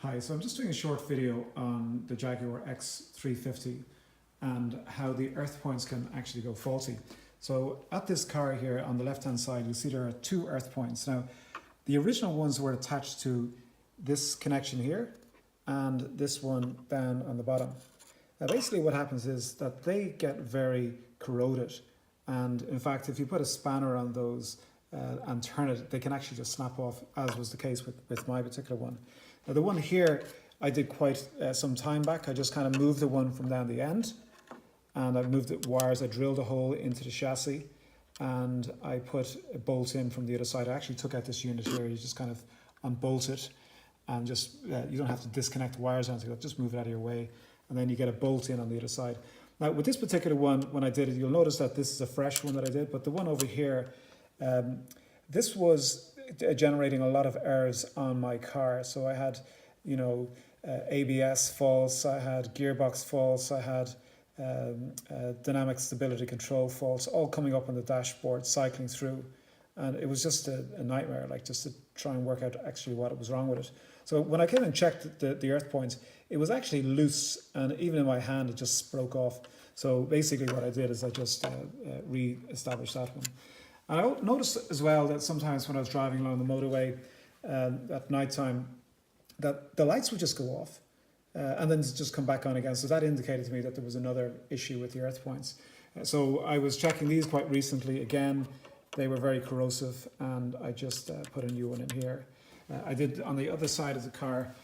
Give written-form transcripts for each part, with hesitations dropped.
Hi, so I'm just doing a short video on the Jaguar X350 and how the earth points can actually go faulty. So at this car here on the left hand side, you'll see there are two earth points. Now, the original ones were attached to this connection here and this one down on the bottom. Now basically what happens is that they get very corroded, and in fact if you put a spanner on those and turn it, they can actually just snap off, as was the case with my particular one. Now the one here I did quite some time back. I just kind of moved the one from down the end and I moved the wires. I drilled a hole into the chassis and I put a bolt in from the other side. I actually took out this unit here. You just kind of unbolt it and just, you don't have to disconnect the wires or anything, just move it out of your way, and then you get a bolt in on the other side. Now with this particular one, when I did it, you'll notice that this is a fresh one that I did, but the one over here, this was generating a lot of errors on my car. So I had, ABS faults, I had gearbox faults, I had dynamic stability control faults, all coming up on the dashboard, cycling through. And it was just a nightmare, like just to try and work out actually what was wrong with it. So when I came and checked the earth points, it was actually loose, and even in my hand it just broke off. So basically what I did is I just re-established that one. And I noticed as well that sometimes when I was driving along the motorway at night time, that the lights would just go off and then just come back on again. So that indicated to me that there was another issue with the earth points. So I was checking these quite recently. Again, they were very corrosive, and I just put a new one in here. I did on the other side of the car,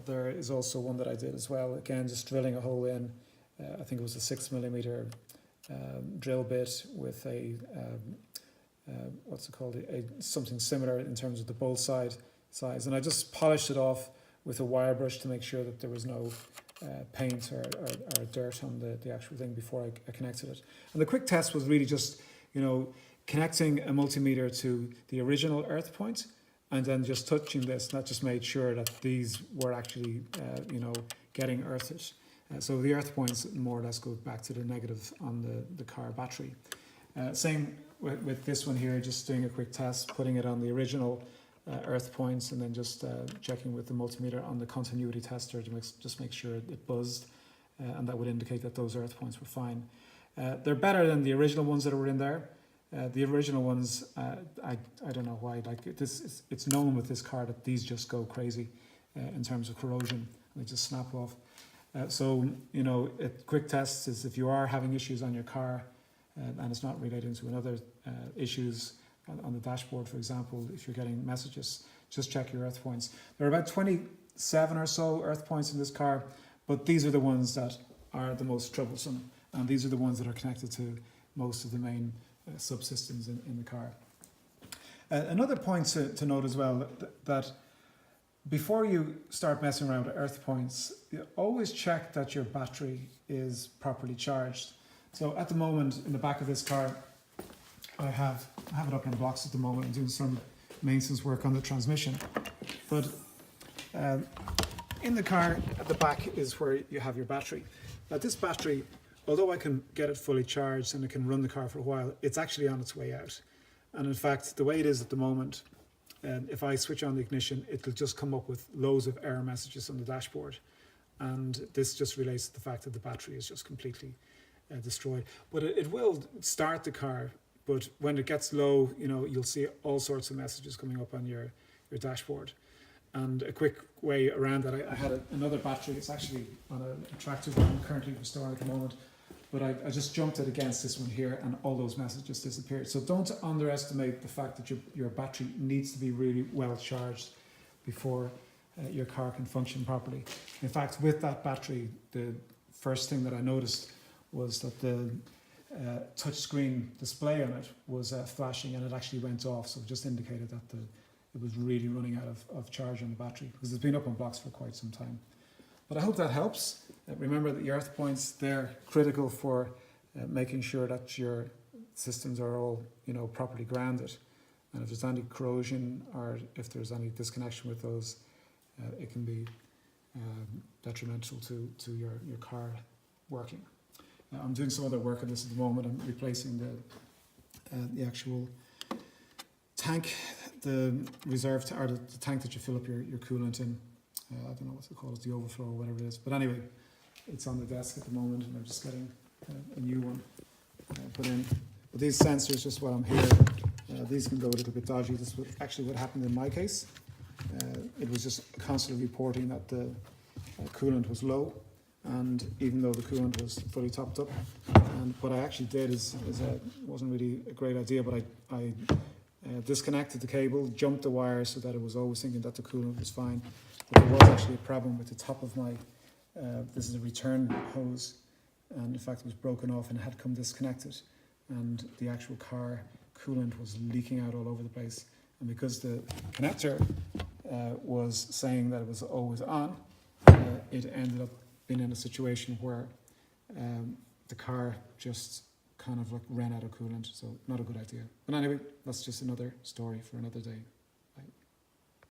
there is also one that I did as well. Again, just drilling a hole in, I think it was a 6mm drill bit with a, what's it called, something similar in terms of the bolt size. And I just polished it off with a wire brush to make sure that there was no paint or dirt on the actual thing before I connected it. And the quick test was really just, connecting a multimeter to the original earth point and then just touching this, and that just made sure that these were actually, getting earthed. So the earth points more or less go back to the negative on the car battery. Same with this one here, just doing a quick test, putting it on the original earth points and then just checking with the multimeter on the continuity tester to just make sure it buzzed, and that would indicate that those earth points were fine. They're better than the original ones that were in there. The original ones, I don't know why, like this, it's known with this car that these just go crazy in terms of corrosion. They just snap off. So, a quick test is if you are having issues on your car and it's not relating to another issues on the dashboard, for example, if you're getting messages, just check your earth points. There are about 27 or so earth points in this car, but these are the ones that are the most troublesome, and these are the ones that are connected to most of the main subsystems in the car. Another point to note as well, that before you start messing around with earth points, you always check that your battery is properly charged. So at the moment in the back of this car, I have it up in blocks at the moment. I'm doing some maintenance work on the transmission. But in the car at the back is where you have your battery. Now this battery, although I can get it fully charged and it can run the car for a while, it's actually on its way out. And in fact, the way it is at the moment, if I switch on the ignition, it'll just come up with loads of error messages on the dashboard. And this just relates to the fact that the battery is just completely destroyed. But it will start the car, but when it gets low, you'll see all sorts of messages coming up on your dashboard. And a quick way around that, I had another battery. It's actually on a tractor that I'm currently restoring at the moment. But I just jumped it against this one here and all those messages disappeared. So don't underestimate the fact that your battery needs to be really well charged before your car can function properly. In fact, with that battery, the first thing that I noticed was that the touchscreen display on it was flashing, and it actually went off. So it just indicated that it was really running out of charge on the battery, because it's been up on blocks for quite some time. But I hope that helps. Remember that the earth points, they're critical for making sure that your systems are all properly grounded. And if there's any corrosion or if there's any disconnection with those, it can be detrimental to your car working. I'm doing some other work on this at the moment. I'm replacing the actual tank, the reserve, or the tank that you fill up your coolant in. I don't know what to call it, the overflow or whatever it is. But anyway, it's on the desk at the moment, and I'm just getting a new one put in. But these sensors, just while I'm here, these can go a little bit dodgy. This was actually what happened in my case. It was just constantly reporting that the coolant was low, and even though the coolant was fully topped up. And what I actually did is wasn't really a great idea, but I disconnected the cable, jumped the wire so that it was always thinking that the coolant was fine. But there was actually a problem with the top of my, this is a return hose, and in fact it was broken off and had come disconnected, and the actual car coolant was leaking out all over the place. And because the connector was saying that it was always on, it ended up being in a situation where the car just kind of like ran out of coolant, so not a good idea. But anyway, that's just another story for another day.